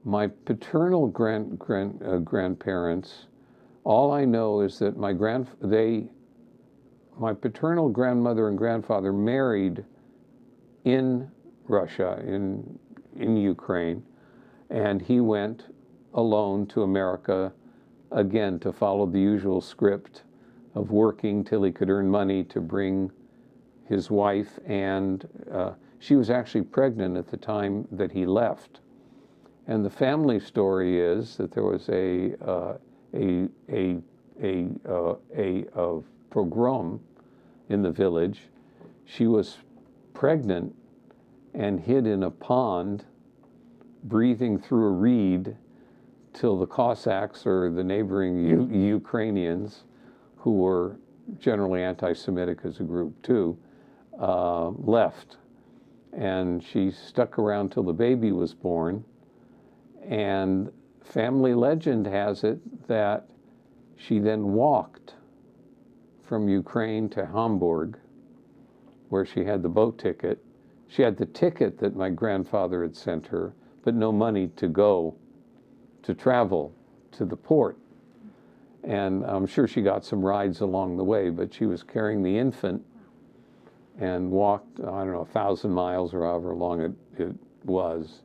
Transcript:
My paternal grandparents, all I know is that my paternal grandmother and grandfather married in Russia, in Ukraine, and he went alone to America, again, to follow the usual script of working till he could earn money to bring his wife, and she was actually pregnant at the time that he left. And the family story is that there was a pogrom in the village. She was pregnant and hid in a pond, breathing through a reed, till the Cossacks, or the neighboring Ukrainians, who were generally anti-Semitic as a group too, left. And she stuck around till the baby was born. And family legend has it that she then walked from Ukraine to Hamburg, where she had the boat ticket. She had the ticket that my grandfather had sent her, but no money to travel to the port. And I'm sure she got some rides along the way, but she was carrying the infant and walked, I don't know, 1,000 miles or however long it was,